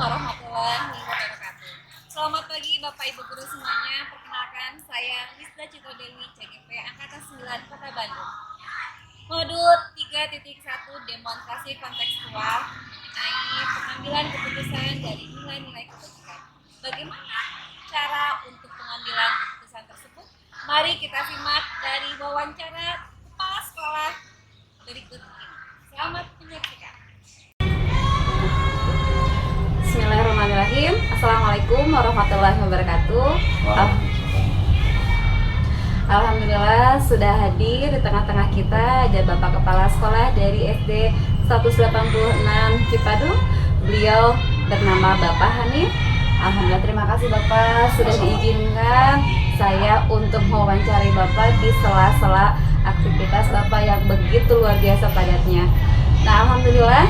warahmatullahi wabarakatuh. Selamat pagi Bapak Ibu Guru semuanya. Perkenalkan saya Wisda Citra Dewi CGP Angkatan 9 Kota Bandung. Modul 3.1 demonstrasi kontekstual mengenai pengambilan keputusan dari nilai-nilai kebajikan. Bagaimana cara untuk pengambilan keputusan tersebut? Mari kita simak dari wawancara kepala sekolah berikut ini. Selamat menyaksikan. Bismillahirrahmanirrahim. Assalamualaikum warahmatullahi wabarakatuh. Alhamdulillah sudah hadir di tengah-tengah kita ada Bapak Kepala Sekolah dari SD 186 Cipadung. Beliau bernama Bapak Hanif. Alhamdulillah, terima kasih Bapak sudah diizinkan saya untuk mewawancari Bapak di sela-sela aktivitas Bapak yang begitu luar biasa padatnya. Nah, alhamdulillah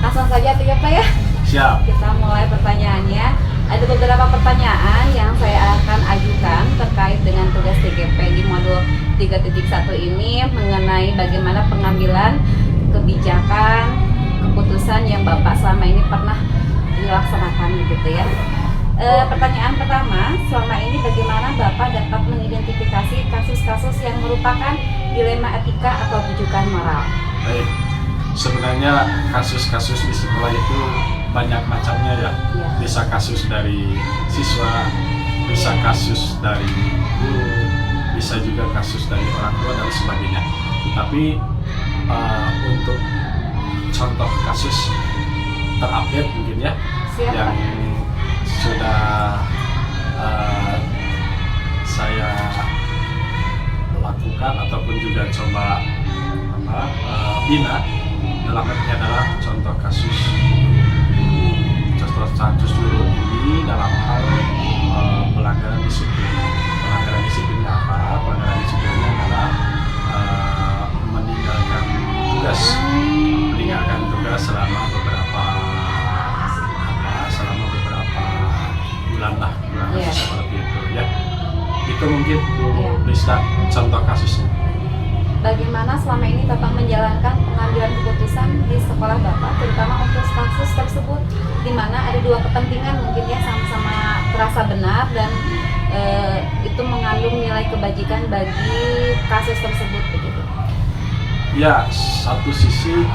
langsung saja ya Pak ya. Siap. Kita mulai pertanyaannya. Ada beberapa pertanyaan yang saya akan ajukan terkait dengan tugas TGP di modul 3.1 ini mengenai bagaimana pengambilan kebijakan, keputusan yang Bapak selama ini pernah dilaksanakan gitu ya. Pertanyaan pertama, selama ini bagaimana Bapak dapat mengidentifikasi kasus-kasus yang merupakan dilema etika atau rujukan moral? Baik, sebenarnya kasus-kasus di sekolah itu banyak macamnya ya. Bisa kasus dari siswa, bisa kasus dari guru, bisa juga kasus dari orang tua dan sebagainya. Tapi untuk contoh kasus terupdate mungkin ya. Siap, yang sudah saya lakukan ataupun juga coba bina dalam artinya adalah contoh kasus guru ini dalam hal pelanggaran disiplin. Pelanggaran disiplinnya apa? Pelanggaran disiplinnya adalah meninggalkan tugas selama beberapa bulan seperti itu ya. Itu mungkin bisa contoh kasusnya. Bagaimana selama ini Bapak menjalankan pengambilan keputusan di sekolah Bapak, terutama untuk kasus tersebut, di mana ada dua kepentingan mungkin ya sama-sama terasa benar dan itu mengandung nilai kebajikan bagi kasus tersebut begitu. Ya, satu sisi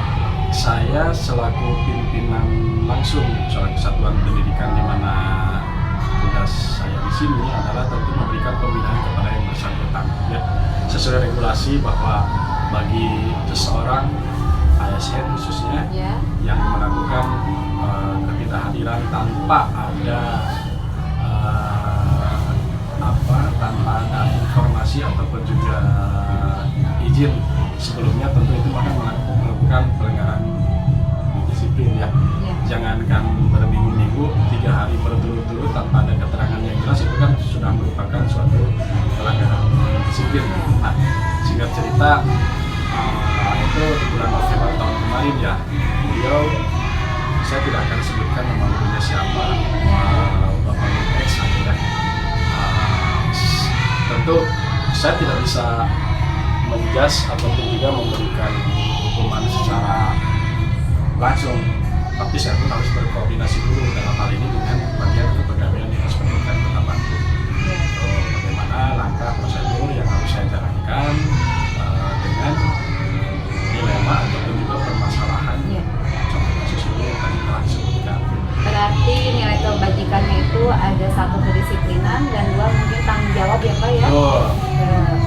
saya selaku pimpinan langsung salah satuan pendidikan di mana tugas saya di sini adalah tentu memberikan pembinaan kepada yang bersangkutan ya. Sesuai regulasi bahwa bagi seseorang ASN khususnya yang melakukan ketidakhadiran tanpa ada informasi ataupun juga izin sebelumnya, tentu itu akan melakukan pelanggaran disiplin ya. Jangankan berminggu-minggu, 3 hari berturut-turut tanpa ada keterangan yang jelas, itu kan sudah merupakan suatu pelanggaran disiplin. Nah, singkat cerita itu di bulan November tahun kemarin ya, beliau, saya tidak akan sebutkan nama gurunya siapa, Bapak X ya. Tentu saya tidak bisa menjas ataupun juga memberikan hukuman secara langsung, tapi saya pun harus berkoordinasi dulu dalam hal ini dengan bagian kepegawaian Dinas Pendidikan Kota Bandung. Bagaimana langkah prosedur yang harus saya jalankan dengan dilema ataupun juga permasalahan contoh kasus ini yang tadi telah disebutkan. Berarti nilai kebajikannya itu ada satu kedisiplinan dan dua mungkin tanggung jawab ya Pak ya.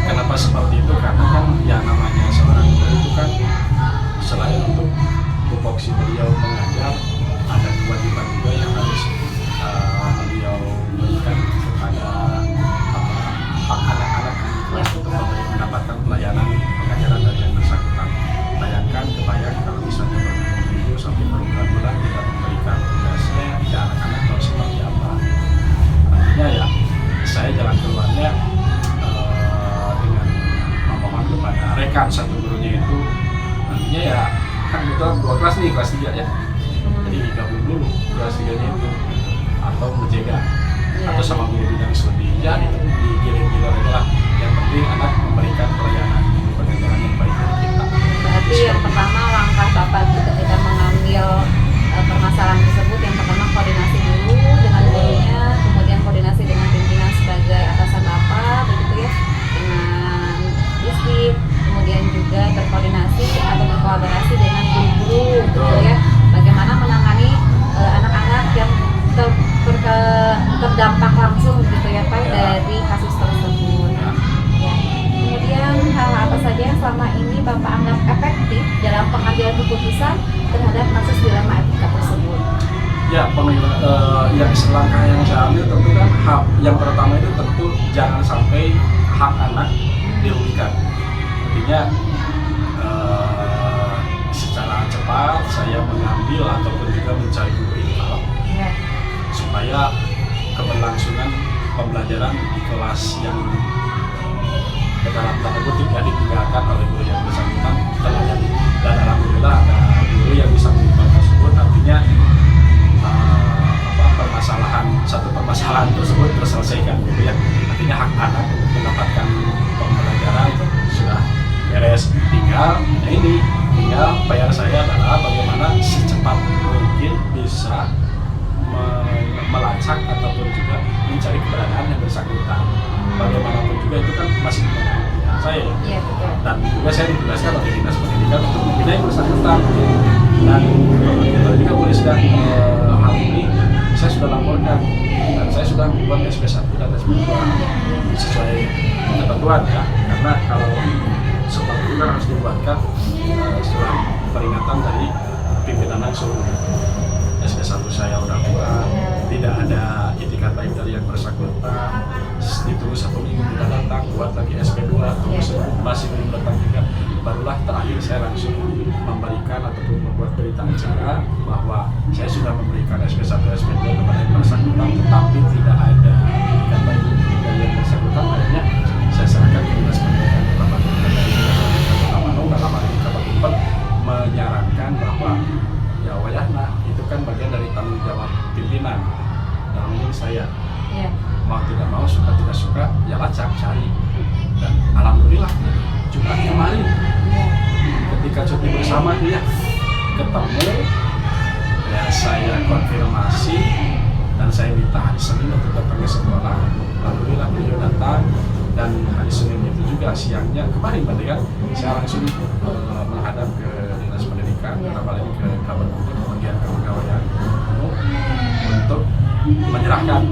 Kenapa seperti itu? Karena kan ya namanya seorang guru itu kan selain untuk tupoksi beliau mengajar, ada kewajiban juga yang harus beliau berikan kepada hak anak-anak untuk mendapatkan pelayanan pengajaran dari yang bersangkutan. Kebayang kalau misalnya berminggu sampai berbulan-bulan tidak memberikan tugasnya, ya anak-anak tahu seperti apa. Artinya ya saya jalan keluarnya dengan memohon kepada rekan satu gurunya itu, nantinya ya kan itu 2 kelas nih, kelas 3 ya, jadi digabung dulu kelas 3 nya itu, atau menjaga atau sama guru bidang studi ya, itu digilir-gilir aja lah. Yang penting anak memberikan pelayanan pengajaran yang baik dari kita. Berarti yang pertama langkah Bapak ketika mengambil permasalahan tersebut Bapak anggap efektif dalam pengambilan keputusan terhadap kasus dilema etika tersebut? Ya, yang selangkah yang saya ambil tentu kan hak yang pertama itu tentu jangan sampai hak anak dirugikan. Artinya secara cepat saya mengambil ataupun juga mencari guru infal Ya. supaya keberlangsungan pembelajaran di kelas yang dalam tanda kutip ya ditinggalkan oleh guru yang bersangkutan terlayani, dan alhamdulillah ada guru yang bisa melakukan tersebut. Artinya satu permasalahan tersebut terselesaikan gitu ya. Artinya hak anak untuk mendapatkan pembelajaran sudah beres. Tinggal PR saya adalah bagaimana secepat mungkin bisa melacak ataupun juga mencari keberadaan yang bersangkutan. Bagaimanapun juga itu kan masih kewenangan saya. Iya, betul. Dan juga saya ditugaskan oleh dinas pendidikan untuk membina yang bersangkutan. Dan kita juga boleh sudah hal ini saya sudah laporkan dan saya sudah membuat SP1 dan SP2 sesuai ketentuan ya, karena kalau seperti itu kan harus dibuatkan surat peringatan dari pimpinan langsung. SP1 saya udah buat, tidak ada itikat baik dari yang bersangkutan, itu 1 minggu tidak datang, buat lagi SP2, terus masih belum datang juga, barulah terakhir saya langsung memberikan ataupun membuat berita acara bahwa saya sudah memberikan SP1, SP2 kepada yang bersangkutan, tetapi tidak ada itikat baik dari yang bersangkutan. Akhirnya saya serahkan ke dinas pendidikan Kota Bandung, dan dari dinas pendidikan Kota Bandung dalam hal ini Kabupaten menyarankan bahwa ya wayahna itu kan bagian dari tanggung jawab pimpinan, dalam ini saya. Iya. Mau tidak mau, suka tidak suka, ya lacak cari. Dan alhamdulillah Jumat kemarin ketika cuti bersama dia ketemu, ya saya konfirmasi dan saya minta hari Senin untuk datang ke sekolah. Alhamdulillah beliau datang, dan hari Senin itu juga siangnya kemarin berarti kan saya langsung menghadap ke dinas pendidikan, kembali ke Kabupaten bagian kepegawaian untuk menyerahkan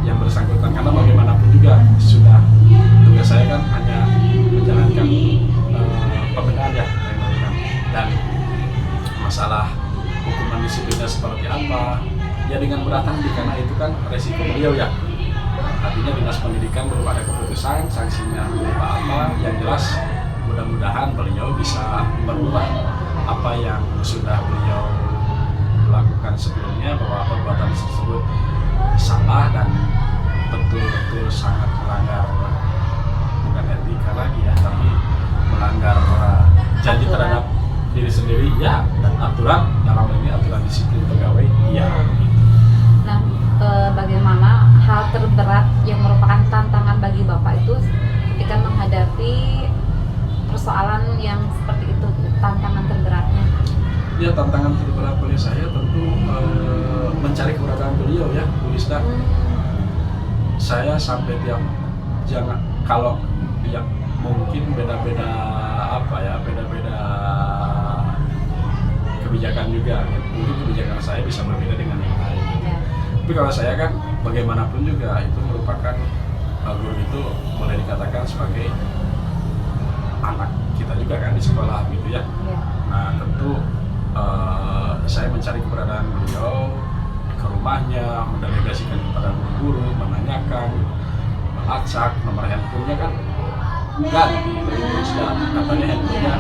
yang bersangkutan, karena bagaimanapun juga sudah tugas saya kan hanya menjalankan pembinaan ya, dan masalah hukuman disiplinnya seperti apa ya dengan berat hati, karena itu kan resiko beliau ya. Artinya dinas pendidikan belum ada keputusan sanksinya berupa apa, yang jelas mudah-mudahan beliau bisa merubah apa yang sudah beliau lakukan sebelumnya, bahwa perbuatan tersebut salah dan betul-betul sangat melanggar bukan etika lagi ya, tapi melanggar janji terhadap diri sendiri ya, dan aturan dalam ini aturan disiplin pegawai ya. Nah, bagaimana hal terberat yang merupakan tantangan bagi Bapak itu ketika menghadapi persoalan yang seperti itu, tantangan terberatnya? Ya, tantangan terberat bagi saya tentu mencari keberadaan beliau ya, Bu Lisda. Saya sampai jangan kalau yang mungkin beda-beda apa ya, beda-beda kebijakan juga. Mungkin kebijakan saya bisa berbeda dengan yang lain. Tapi kalau saya kan bagaimanapun juga itu merupakan guru itu boleh dikatakan sebagai anak kita juga kan di sekolah gitu ya. Nah tentu saya mencari keberadaan beliau ke rumahnya, mendelegasikan kepada guru, menanyakan, melacak nomor handphonenya kan ganti, terus katanya handphonenya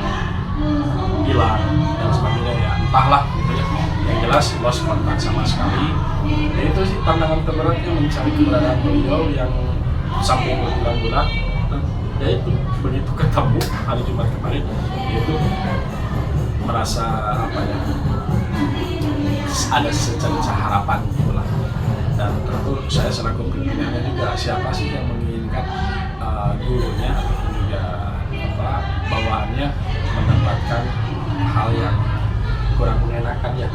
hilang dan sebagainya ya, entahlah gitu ya. Yang jelas lost kontak sama sekali. Ya itu sih tantangan terberatnya, mencari keberadaan beliau yang sampai berbulan-bulan. Ya itu begitu ketemu hari Jumat kemarin, itu merasa apa ya, ada secerca harapan gitulah. Dan tentu saya selaku pimpinannya juga, siapa sih yang menginginkan gurunya ataupun juga bawaannya mendapatkan hal yang kurang mengenakan ya.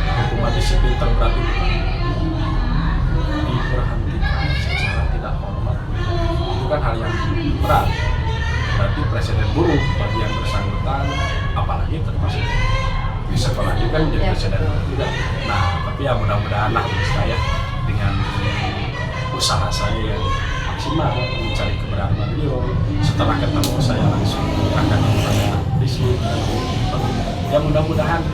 Hukuman disiplin terberat itu diberhentikan secara tidak hormat, itu kan hal yang berat, berarti presiden buruk bagi yang bersangkutan, apalagi termasuk di sekolah juga menjadi presiden juga. Nah tapi ya mudah-mudahan lah saya dengan usaha saya yang maksimal mencari kebenaran beliau. Setelah ketemu saya langsung akan kepada disitu. Ya mudah-mudahan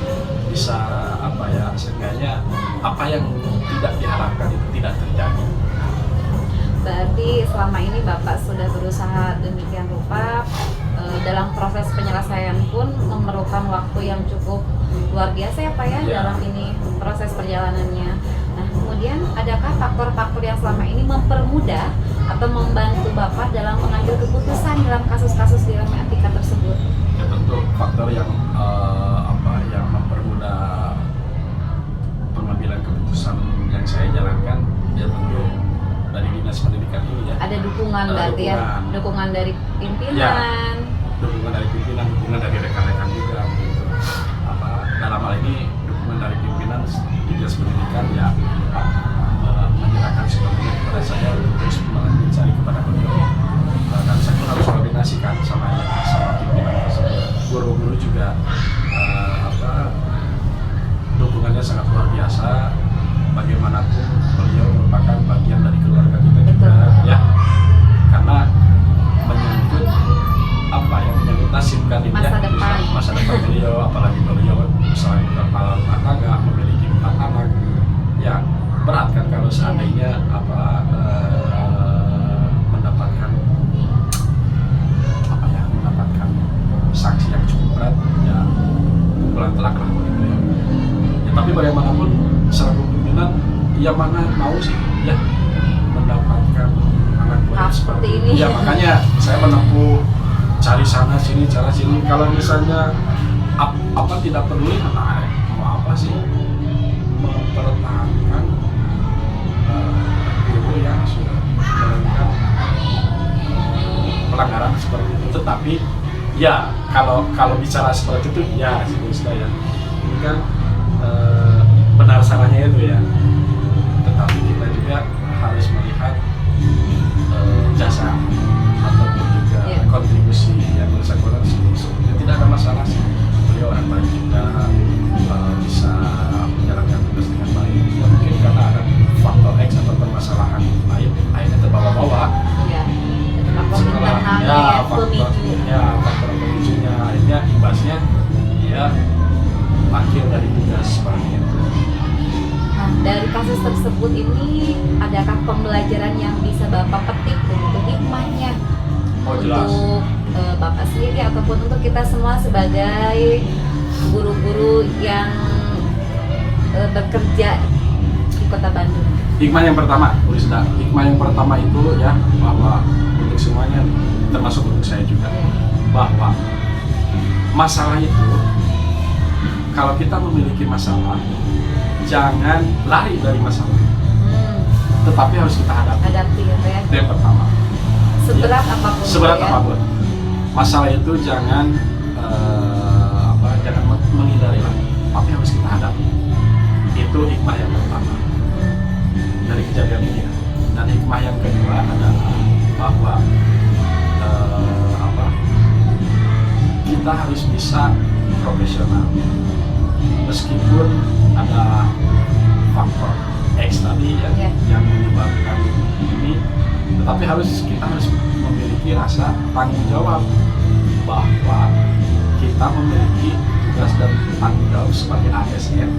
bisa apa ya, seenggaknya apa yang tidak diharapkan itu tidak terjadi. Berarti selama ini Bapak sudah berusaha demikian rupa, dalam proses penyelesaian pun memerlukan waktu yang cukup luar biasa ya Pak ya, Ya. dalam ini proses perjalanannya. Nah kemudian adakah faktor-faktor yang selama ini mempermudah atau membantu Bapak dalam mengambil keputusan dalam kasus-kasus dilema etika tersebut? Ya tentu faktor yang yang mempermudah pengambilan keputusan yang saya jalankan ya tentu dari dinas pendidikan ini ya. Ada dukungan Ada berarti ya, dukungan. dukungan dari pimpinan. Dukungan dari pimpinan, dukungan dari rekan-rekan juga gitu. Dalam hal ini dukungan dari pimpinan dinas pendidikan ya menyerahkan sepenuhnya kepada saya untuk terus mencari kepada beliau. Dan saya pun harus koordinasikan sama pimpinan tersebut. Guru-guru juga dukungannya sangat luar biasa. Bagaimanapun beliau merupakan bagian dari keluarga kita juga, ya. Karena menyangkut menyangkut nasib kan ini Masa ya, depan. masa depan beliau, apalagi beliau selain kepala rumah tangga memiliki 4 anak, ya berat kan kalau seandainya mendapatkan mendapatkan sanksi yang cukup berat, ya pukulan telak lah bagi beliau. Ya, tapi bagaimanapun selaku pimpinan, ya mana mau sih ya mendapatkan anak buah Seperti ini. Ya makanya saya menempuh cari sana sini, cara sini. Kalau misalnya tidak peduli, mau apa sih mempertahankan guru yang sudah melakukan pelanggaran seperti itu. Tetapi ya kalau bicara seperti itu ya sudah ya ini kan benar salahnya itu ya. Tetapi kita juga harus melihat jasa ataupun juga kontribusi yang bersangkutan sebelumnya. Tidak ada masalah sih, beliau orang baik juga, bisa menjalankan tugas dengan baik. Ya mungkin karena ada faktor X atau permasalahan lain akhirnya terbawa-bawa. Ya, Setelah faktor pemicunya akhirnya imbasnya ya akhir dari tugas seperti itu. Nah, dari kasus tersebut ini adakah pembelajaran yang bisa Bapak petik begitu hikmahnya Jelas. untuk Bapak sendiri ataupun untuk kita semua sebagai guru-guru yang bekerja di Kota Bandung? Hikmah yang pertama, Bu Risda, hikmah yang pertama itu ya bahwa untuk semuanya, termasuk untuk saya juga, bahwa masalah itu kalau kita memiliki masalah, jangan lari dari masalah, tetapi harus kita hadapi. Hadapi ya, Pak ya. Itu yang pertama. Seberat Ya, apapun. seberat ya. apapun. Masalah itu jangan jangan menghindari lah, tapi harus kita hadapi. Itu hikmah yang pertama dari kejadian ini. Dan hikmah yang kedua adalah bahwa kita harus bisa profesional meskipun ada faktor X tadi yang menyebabkan ini, tetapi kita harus memiliki rasa tanggung jawab bahwa kita memiliki tugas dan tanggung jawab sebagai ASN,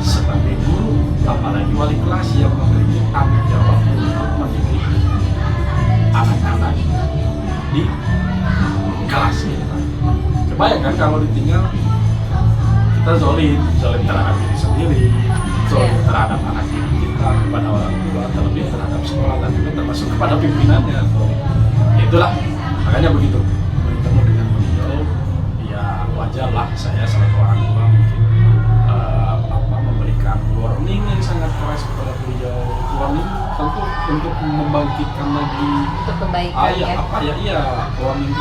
sebagai guru, apalagi wali kelas yang memiliki tanggung jawab untuk mendidik anak-anak di kelas kita. Kebayangkan kalau ditinggal, kita zolim terhadap diri sendiri, zolim terhadap anak kita, kepada orang tua, terlebih terhadap sekolah dan juga termasuk kepada pimpinannya. Itulah makanya begitu. Bertemu dengan beliau, ya wajarlah saya selaku orang tua mungkin memberikan warning yang sangat keras kepada beliau. Warning tentu untuk membangkitkan lagi Untuk kebaikan ya. warning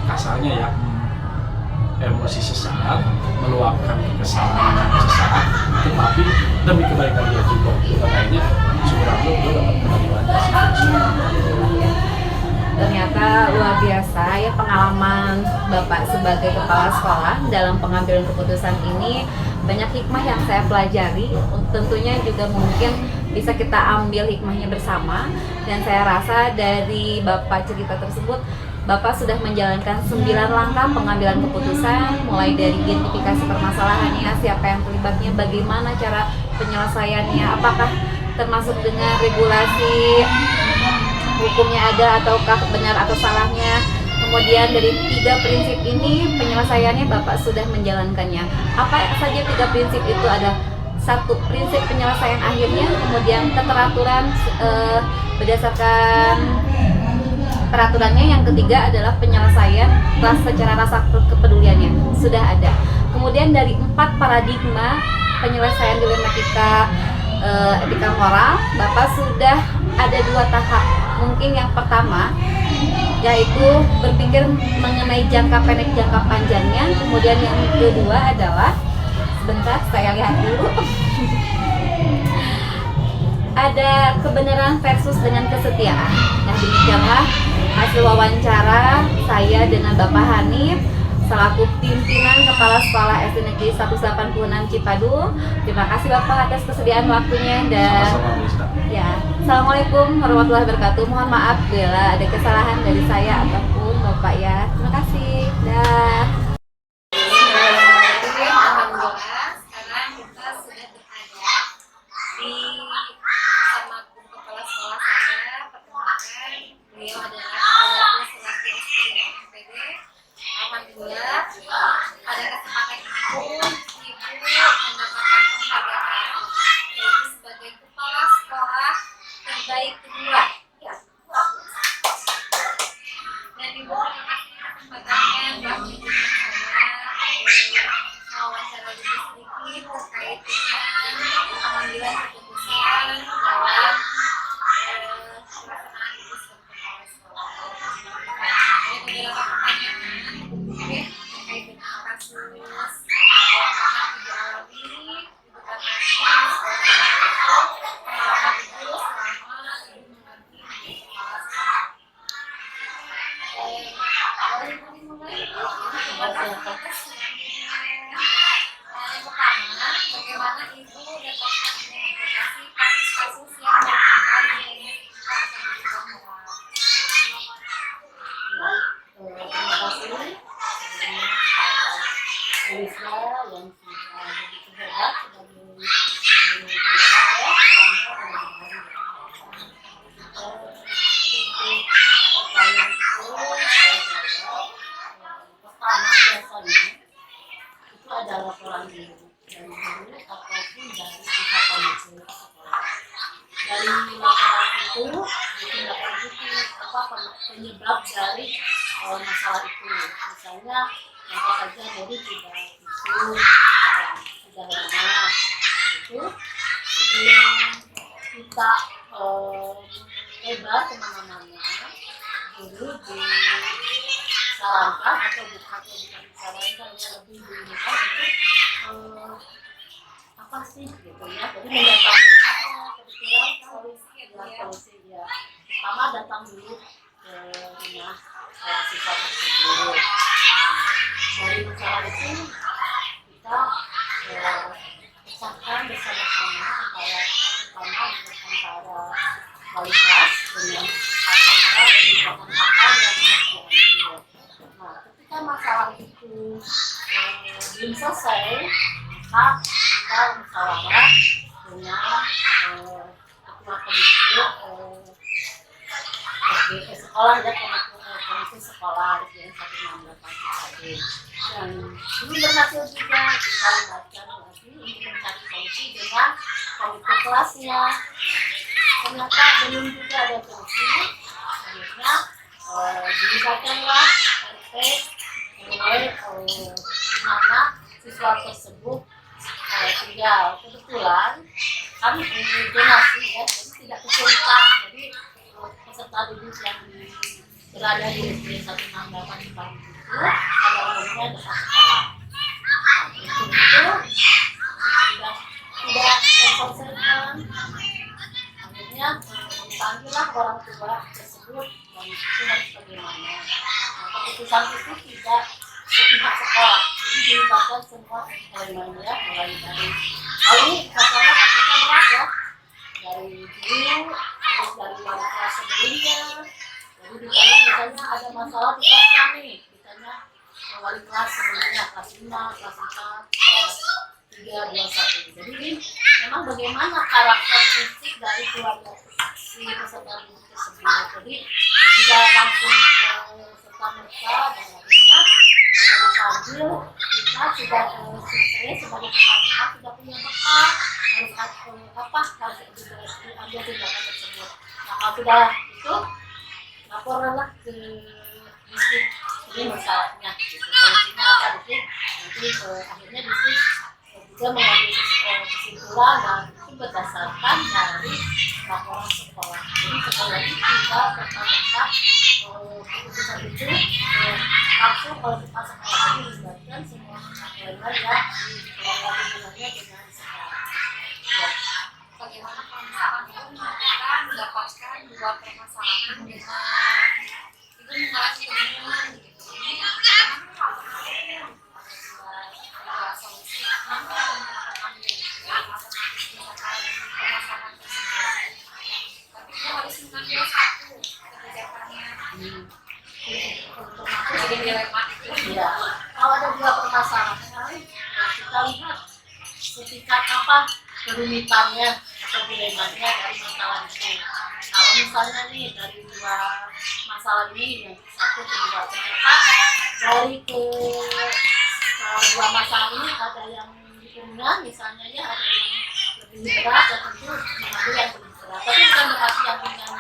kasarnya ya, emosi sesaat, meluapkan kekesalan sesaat, tetapi demi kebaikan dia juga. Makanya syukur dia dapat keadilan Ternyata luar biasa ya pengalaman Bapak sebagai kepala sekolah dalam pengambilan keputusan ini. Banyak hikmah yang saya pelajari, tentunya juga mungkin bisa kita ambil hikmahnya bersama. Dan saya rasa dari Bapak cerita tersebut, Bapak sudah menjalankan 9 langkah pengambilan keputusan, mulai dari identifikasi permasalahannya, siapa yang terlibatnya, bagaimana cara penyelesaiannya, apakah termasuk dengan regulasi hukumnya ada ataukah benar atau salahnya. Kemudian dari 3 prinsip ini penyelesaiannya Bapak sudah menjalankannya. Apa saja 3 prinsip itu? Ada 1 prinsip penyelesaian akhirnya, kemudian keteraturan berdasarkan peraturannya, yang ketiga adalah penyelesaian secara rasa kepeduliannya sudah ada. Kemudian dari 4 paradigma penyelesaian dilematika etika moral, Bapak sudah ada 2 tahap. Mungkin yang pertama yaitu berpikir mengenai jangka pendek, jangka panjangnya. Kemudian yang kedua adalah, sebentar saya lihat dulu, ada kebenaran versus dengan kesetiaan. Nah, demikianlah hasil wawancara saya dengan Bapak Hanif selaku pimpinan Kepala Sekolah SD Negeri 186 Cipadu. Terima kasih Bapak atas kesediaan waktunya, dan ya, Assalamualaikum warahmatullahi wabarakatuh. Mohon maaf bila ada kesalahan dari saya ataupun Bapak ya. Terima kasih. Dah. Alhamdulillah, sekarang kita sudah berada di bersama kepala sekolah saya. Perkenalkan, beliau adalah Kepala selaku SPD. Alhamdulillah, pada kesempatan itu Ibu mendapatkan penghargaan yaitu sebagai kepala sekolah terbaik kedua. Ya, dan Ibu terima kasih kesempatannya telah mengizinkan saya wawancara lebih sedikit terkait dengan pengambilan keputusan dalam pelaksanaan Ibu sebagai kepala sekolah. Ada beberapa pertanyaan terkait dengan kasus yang pernah Ibu alami, Ibu tangani di sekolah itu, pengalaman Ibu selama Ibu mengabdi menjadi kepala sekolah. Boleh Ibu dimulai? Yang pertama, bagaimana Ibu dapat mengidentifikasi kasus-kasus yang berkaitan dengan etika atau etika moral? Terima kasih sebelumnya kepada Elisa yang sudah begitu hebat sebagai guru penggerak ya selama 6 hari. Untuk pertanyaan itu saya jawab. Pertama, biasanya itu ada laporan dari guru ataupun dari pihak panitia sekolah. Dari laporan itu ditindaklanjuti apa penyebab dari masalah itu. Misalnya contoh saja dari tidak tisu, tidak lama itu, sebelum kita lebar kemana-mana, guru disarankan atau bukan disarankan, yang lebih diminta untuk apa sih gitu ya, jadi mendatangi kebetulan solusi ya, pertama datang dulu ke rumah siswa tersebut. Dari masalah itu kita pecahkan bersama-sama antara wali kelas dengan para kebijakan akal yang harus diambil. Nah, ketika masalah itu belum selesai, maka kita musyawarah dengan ketua komite sekolah ya, komite sekolah yang 168 TKD, dan belum berhasil juga kita libatkan lagi untuk mencari solusi dengan komite kelasnya. Ternyata belum juga ada solusi, akhirnya dilibatkanlah RT di mana siswa tersebut tinggal. Kebetulan kami donasi ya, jadi tidak kesulitan. Jadi peserta didik yang berada di SD 168 Cipayung itu pada umumnya dekat sekolah. Nah, untuk itu sudah tidak terselesaikan. Akhirnya dipanggillah orang tua tersebut dan itu harus bagaimana. Nah, keputusan itu tidak sepihak sekolah, jadi dilibatkan semua elemennya mulai dari ini masalah kasusnya berat ya, dari guru, terus dari wali kelas sebelumnya. Jadi ditanya misalnya ada masalah di kelas mana nih, ditanya wali kelas sebelumnya, kelas 5, kelas 4, kelas 3, 2, 1. Jadi ini memang bagaimana karakteristik dari keluarga si peserta didik tersebut. Jadi tidak langsung serta-merta dan akhirnya kita dipanggil, kita sudah saya sebagai kepala sudah punya bekal harus harus diambil tindakan tersebut. Nah kalau sudah itu laporlah ke distrik ini masalahnya, gitu. Solusinya apa distrik? Nanti akhirnya distrik juga mengambil kesimpulan dan itu berdasarkan dari laporan sekolah. Jadi sekali lagi tidak serta-merta keputusan itu langsung kalau kita sekolah ini melibatkan semua elemen yang dikelola hubungannya dengan sekolah. Ya. Bagaimana kalau misalkan kita mendapatkan dua permasalahan dengan itu mengalami kebingungan gitu. Ini bagaimana kalau ada solusi apa yang kita ambil alternatif misalkan permasalahan tersebut. Tapi kita harus mengambil satu kebijakannya. Jadi dilema itu. Ya, kalau ada dua permasalahan, kita lihat setingkat apa kerumitannya atau dilemanya dari masalah itu. Kalau misalnya nih dari dua masalah ini, yang satu kedua ternyata dari dua masalah ini ada yang ringan, misalnya ya ada yang lebih berat, dan tentu mengambil yang lebih berat. Tapi bukan berarti yang ringan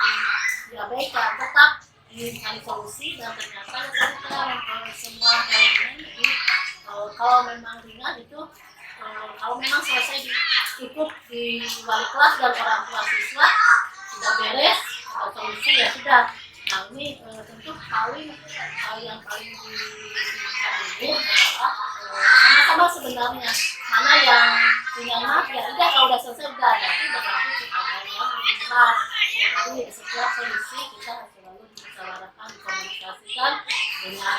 diabaikan, tetap mencari solusi dan ternyata kita semua elemen. Jadi kalau memang ringan itu kalau memang selesai cukup di wali kelas dan orang tua siswa sudah beres atau solusi ya sudah. Nah ini tentu hal yang paling diambil adalah sama-sama sebenarnya mana yang ringan ya udah, kalau udah selesai udah, tapi berarti kepada yang lebih berat. Jadi setiap solusi kita selalu dimusyawarahkan, dikomunikasikan dengan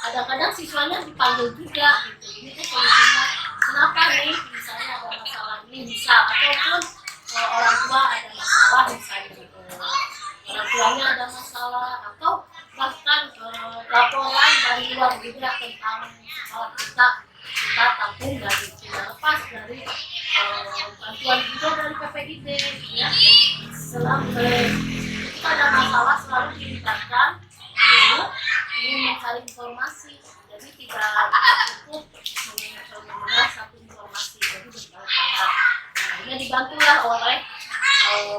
kadang-kadang siswanya dipanggil juga gitu. Ini tuh solusinya kenapa nih misalnya ada masalah ini bisa, ataupun orang tua ada masalah misalnya orang tuanya ada masalah, atau bahkan laporan dari luar juga tentang masalah kita tampung dari tidak lepas dari bantuan juga dari PPID ya. Selama kita ada masalah selalu dilibatkan guru ingin mencari informasi, jadi tidak cukup mendengar satu informasi, jadi berkali-kali. Akhirnya dibantulah oleh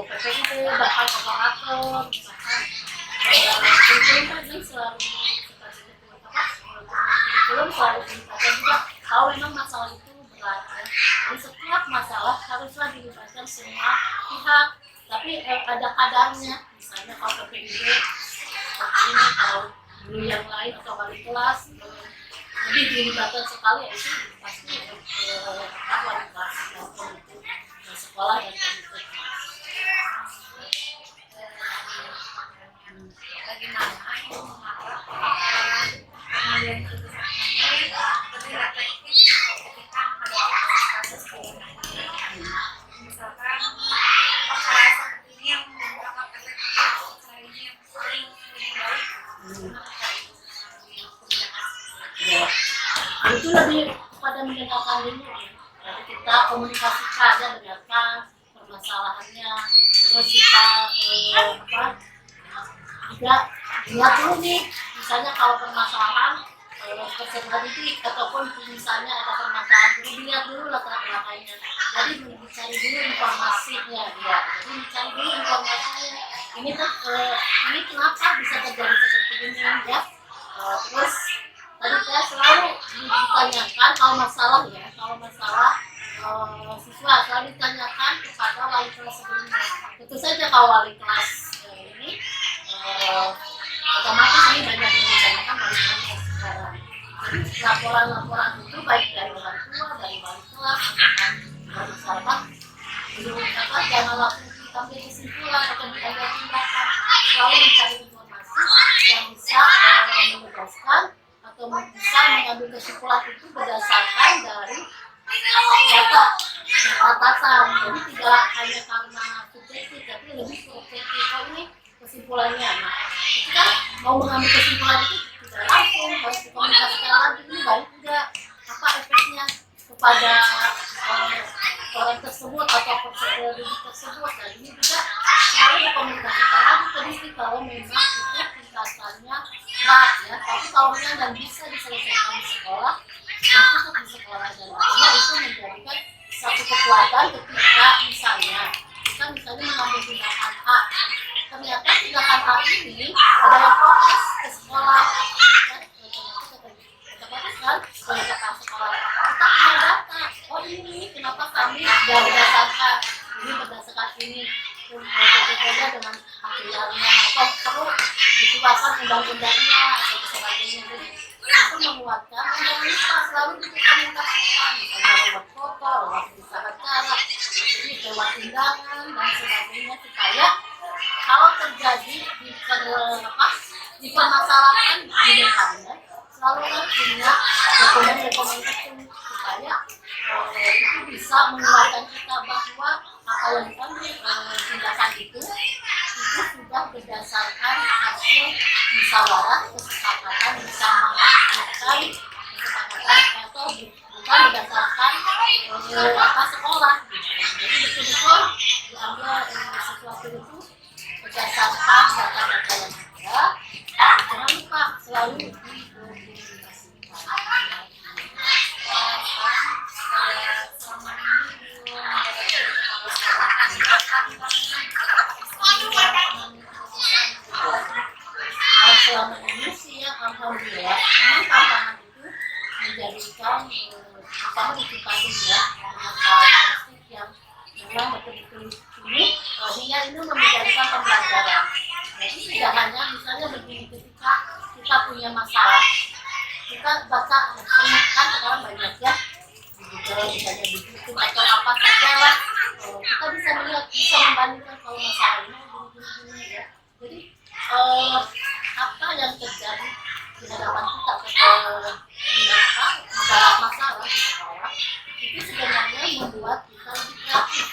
PPID, bahkan operator, bahkan kurikulum selalu dilibatkan juga kalau memang masalah itu berat ya. Jadi setiap masalah haruslah dilibatkan semua pihak, tapi ada kadarnya. Misalnya kalau PPID seperti ini, kalau guru yang lain atau wali kelas lebih dilibatkan sekali, ya itu pasti wali kelas dan komite sekolah dan komite kelas. Bagaimana itu mengharap pengambilan keputusannya lebih efektif ketika menghadapi kasus ini. Misalkan masalah seperti ini yang mengungkapkan efektif, cara ini yang paling lebih baik. Ya, itu lebih kepada mendengarkan dulu ya. Jadi kita komunikasikan aja, dengarkan permasalahannya, terus kita juga lihat dulu nih, misalnya kalau permasalahan peserta didik ataupun misalnya ada permasalahan, jadi dilihat dulu latar belakangnya. Jadi dicari dulu informasinya, ya. Jadi dicari dulu informasinya. Ini kenapa bisa terjadi seperti ini ya? Terus tadi saya selalu ditanyakan kalau masalah siswa selalu ditanyakan kepada wali kelas sebelumnya. Tentu saja kalau wali kelas ini otomatis ini banyak yang ditanyakan wali kelas sekarang. Jadi laporan-laporan itu baik dari orang tua, dari wali kelas, dari sahabat, jangan langsung diambil kesimpulan atau diambil tindakan. Selalu mencari informasi yang bisa menegaskan atau bisa mengambil kesimpulan itu berdasarkan dari data catatan. Jadi tidak hanya karena subjektif, tapi lebih ke objektif. Oh, ini kesimpulannya. Nah, kita mau mengambil kesimpulan itu tidak langsung harus dikomunikasikan lagi. Ini baik juga apa efeknya kepada orang tersebut atau peserta didik tersebut. Dan ini juga selalu dikomunikasikan lagi ke distrik kalau memang itu tingkatannya berat ya. Tapi kalau memang dan bisa diselesaikan di sekolah, yang cukup di sekolah dan akhirnya itu menjadikan satu kekuatan ketika misalnya kita mengambil tindakan A, ternyata tindakan A ini ada yang protes ke sekolah ya, kita protes kan ke sekolah, kita punya data, oh ini kenapa kami tidak berdasarkan ini berbeda dengan aturannya atau perlu dikeluarkan undang-undangnya atau sebagainya. Jadi itu menguatkan, jangan lupa selalu dikomunikasikan, misalnya lewat foto, lewat berita acara, jadi lewat undangan dan sebagainya, supaya kalau terjadi dipermasalahkan di depannya selalu kan punya dokumen-dokumen supaya itu bisa menguatkan kita bahwa apa yang diambil tindakan itu sudah berdasarkan hasil musyawarah kesepakatan bersama, bukan kesepakatan atau bukan berdasarkan sekolah. Jadi betul-betul diambil sesuatu itu berdasarkan data-data yang ada. Jangan lupa selalu dikomunikasikan. Selama ini sih ya alhamdulillah memang tantangan itu menjadikan pertama dikipasi ya dengan karakteristik yang memang betul-betul ini hingga ini menjadikan pembelajaran. Jadi tidak hanya misalnya begini, ketika kita punya masalah kita baca kan sekarang banyak ya Google misalnya di YouTube atau apa saja lah, kita bisa melihat, bisa membandingkan kalau masalah ini gini ya. Jadi apa yang terjadi di hadapan kita dalam masalah di sekolah itu sebenarnya membuat kita lebih kreatif.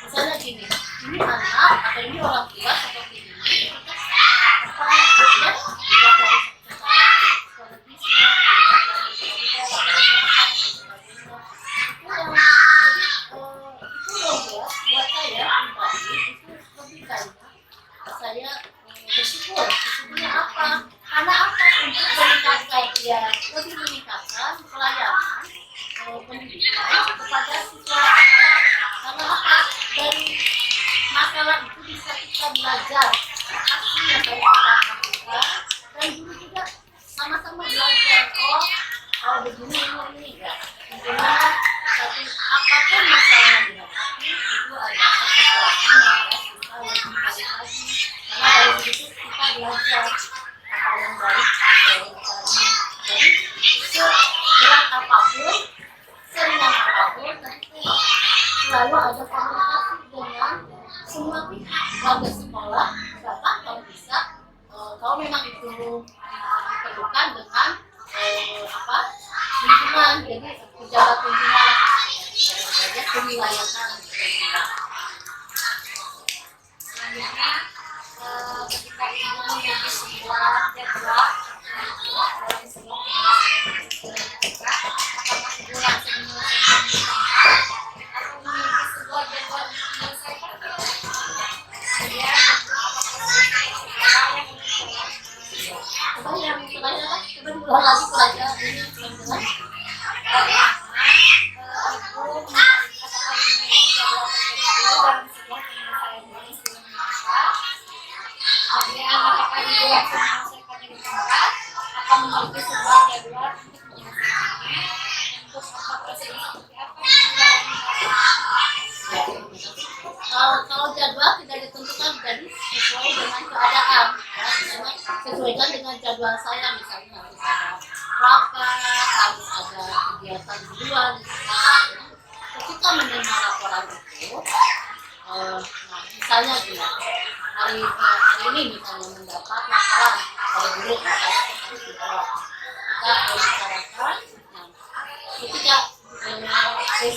Misalnya gini, ini anak atau ini orang tua seperti ini, apa ya juga dari secara psikologisnya, buat saya pribadi itu lebih banyak saya bersyukurnya apa? Karena apa? Untuk meningkatkan ya, lebih meningkatkan pelayanan pendidikan kepada siswa kita. Karena apa? Dari masalah itu bisa kita belajar apa yang harus kita lakukan, dan guru juga sama-sama belajar. Oh begini ini ya. Bagaimana satu apapun masalah yang dihadapi itu ada sesuatu yang kita lebih baik lagi. Karena dari situ kita belajar apa yang baik misalnya. Jadi seberat apapun, seringan apapun, tentu selalu ada komunikasi dengan semua pihak, warga sekolah, bahkan kalau bisa, kalau memang itu diperlukan dengan lingkungan, jadi pejabat lingkungan, jadi kewilayahan. Selanjutnya ketika ibu memiliki sebuah jadwal dalam sebuah apakah ibu langsung menyelesaikan atau memiliki sebuah jadwal menyelesaikan, kemudian Coba diulang lagi pelajaran ini pelan-pelan. Apakah ibu langsung menyelesaikannya di tempat atau memiliki sebuah jadwal untuk menyelesaikannya, untuk apa prosesnya seperti apa yang Kalau jadwal tidak ditentukan, jadi sesuai dengan keadaan ya, misalnya sesuaikan dengan jadwal saya, misalnya harus ada rapat, harus ada kegiatan di luar di sekolah. Ketika menerima laporan itu, misalnya gini, hari ini misalnya mendapat laporan dari guru misalnya seperti kita bicarakan, ketika besok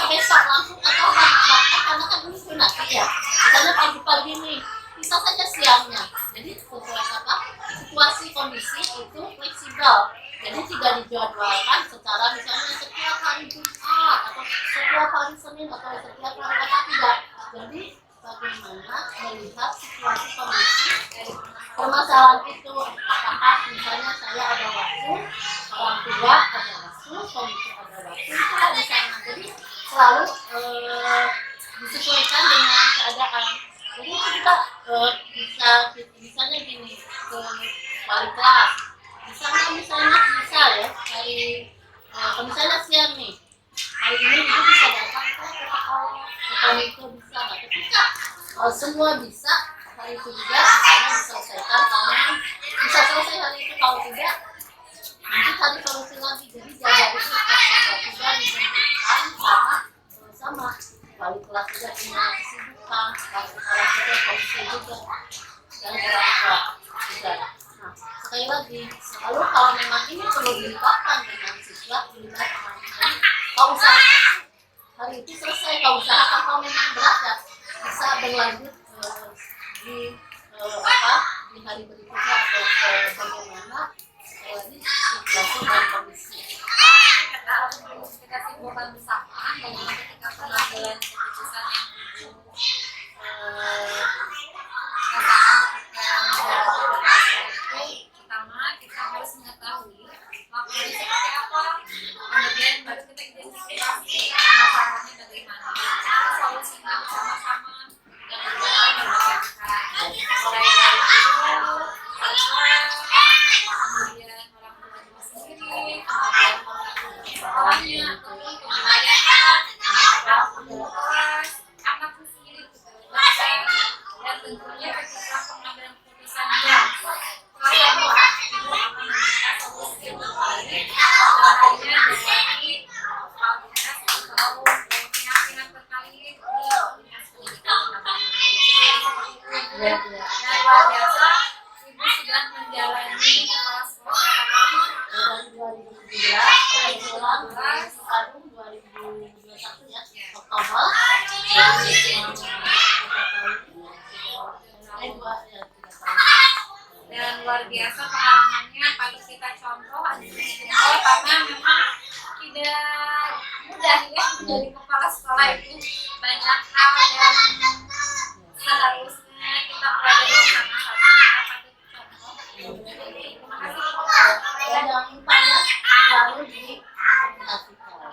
besok langsung atau bahkan karena kan dulu donasi ya, misalnya pagi-pagi nih, bisa saja siangnya. Jadi situasi kondisi itu fleksibel. Jadi tidak dijadwalkan secara misalnya setiap hari Jumat atau setiap hari Senin atau setiap hari apa, tidak. Jadi bagaimana melihat situasi kondisi permasalahan itu, apakah misalnya saya ada waktu, orang tua ada waktu, komite ada waktu, itu di sana. Jadi selalu disesuaikan dengan keadaan. Jadi itu kita bisa misalnya gini, ke wali kelas misalnya bisa ya dari misalnya siang nih, hari ini ibu bisa datang ke komite, bisa nggak, ketika semua bisa, hari itu juga misalnya diselesaikan, karena bisa selesai hari itu, kalau tidak nanti cari solusi lagi. Jadi jaga itu tiba-tiba ditentukan sama wali kelas juga punya kesibukan, wali kelas juga komite juga, dan orang tua juga. Nah, sekali lagi, lalu kalau memang ini perlu dilibatkan dengan siswa, dilibatkan. Jadi kalau usahakan hari itu selesai, kalau usahakan kalau memang berat ya bisa berlanjut di hari berikutnya atau bagaimana lagi situasi dan kondisi. Kita simpulkan bersama bahwa ketika pengambilan keputusan yang ibu pertama kita harus mengetahui laporannya seperti apa, kemudian baru kita identifikasi masalahnya bagaimana, cara solusinya bersama-sama dan mulai dari guru, kemudian orang tua sendiri, kemudian sekolahnya ataupun pembayaran, kelas, anaknya sendiri dan tentunya ketika pengambilan keputusan yang telah ibu akan meminta solusi yang terbaik hanya dari komunitas atau pihak-pihak terkait di komunitas pendidikan dan luar biasa ibu sudah menjalani kepala sekolah Dari 2017 sampai 2021 ya, Oktober. Dan luar biasa pengalamannya patut kita contoh karena memang tidak mudah ya menjadi kepala sekolah itu, banyak hal yang seharusnya kita pelajari bersama-sama, kita patut contoh. Jadi terima kasih Dan jangan lupa ya, selalu diaplikasikan.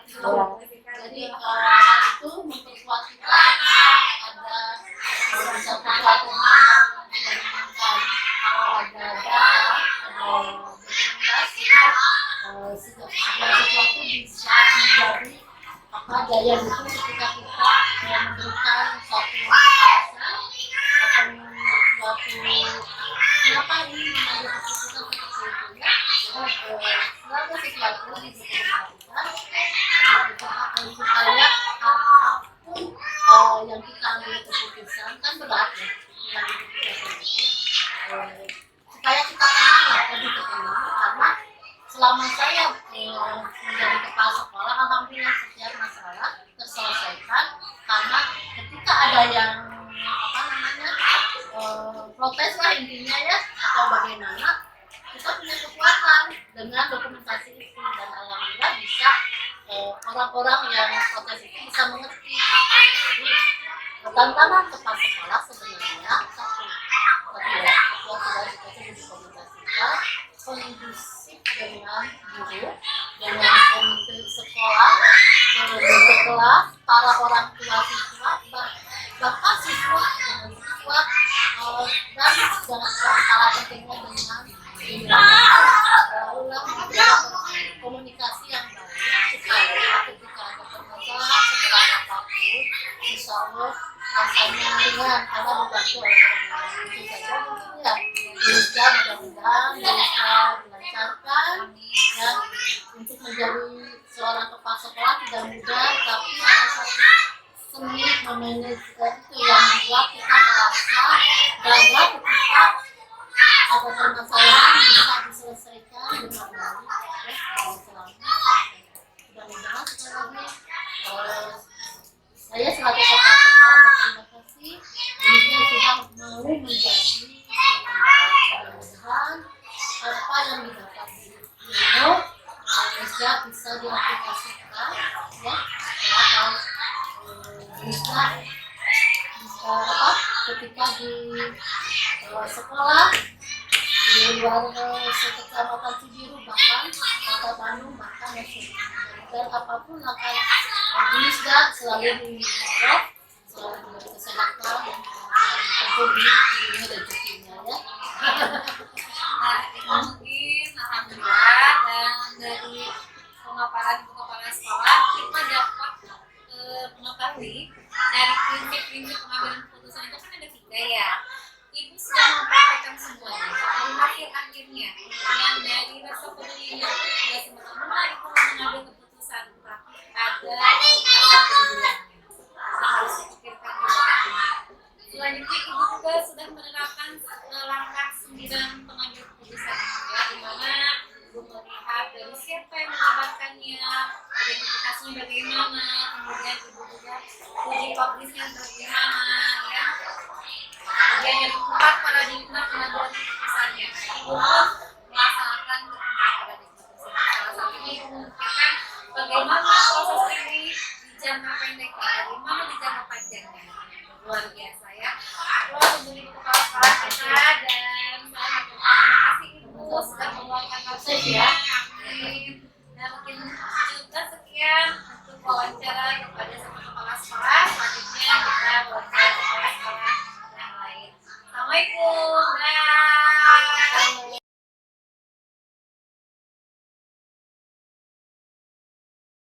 Jadi hal itu memperkuat kita ada misalkan latihan yang menginginkan, kalau ada data, ada dokumentasi, segala sesuatu bisa menjadi daya dukung ketika kita memberikan suatu alasan atau suatu kenapa ini mengambil keputusan seperti itu ya. Jadi sesuatu didokumentasikan supaya apapun yang kita ambil keputusan kan berat ya, yang keputusan itu supaya kita kenal ya, lebih kenal, karena selama saya menjadi kepala sekolah, alhamdulillah setiap masalah terselesaikan, karena ketika ada yang protes lah intinya ya atau bagaimana, kita punya kekuatan dengan dokumentasi itu, dan alhamdulillah bisa orang-orang yang protes itu bisa mengerti. Jadi tantangan kepala sekolah sebenarnya satu, tadi ya ketua sudah dikomunikasikan, kondusif dengan guru, dengan komite sekolah, komite kelas, para orang tua siswa, bahkan siswa dengan siswa, dan jangan kalah pentingnya dengan ulang komunikasi yang baik, supaya ketika ada permasalahan seberat apapun, insya Allah rasanya ringan karena dibantu oleh pengawas. Itu saja mungkin ya, bisa mudah-mudahan bisa dilancarkan ya. Untuk menjadi seorang kepala sekolah tidak mudah, tapi ada satu seni memanage itu yang membuat kita merasa bangga ketika ada permasalahan bisa diselesaikan dengan baik ya, dan selamat. Mudah-mudahan sekali lagi mengaplikasikan ya atau bisa apa ketika di sekolah di luar sekecamatan Cibiru bahkan kota Bandung bahkan nasional dan apapun akan bisa selalu dialog selalu diberi kesehatan dan tentu di rezekinya ya. Nah, itu mungkin alhamdulillah dan dari pemaparan sekolah kita dapat mengetahui dari prinsip-prinsip pengambilan keputusan itu kan ada 3 ya. Ibu sudah mempraktekkan semuanya dari hasil akhirnya, kemudian dari rasa pedulinya tidak semata-mata itu mengambil keputusan, tapi ada rasa peduliannya yang harus dipikirkan juga nantinya. Selanjutnya ibu juga sudah menerapkan langkah 9 pengambil keputusan ya, di mana ibu melihat dari siapa yang melibatkannya, identifikasinya bagaimana, kemudian ibu juga uji publisnya bagaimana ya. Kemudian yang keempat paradigma pengambilan keputusannya. Ibu pun melaksanakan paradigma tersebut. Salah satunya ibu memikirkan bagaimana proses ini di jangka pendeknya, bagaimana di jangka panjangnya. Luar biasa ya. Terus menjadi kepala sekolah kita dan saya terima kasih ibu sudah meluangkan waktunya. Ya. Amin. Dan mungkin juga sekian untuk wawancara kepada sama kepala sekolah. Selanjutnya kita wawancara kepala sekolah yang lain. Assalamualaikum. Dah.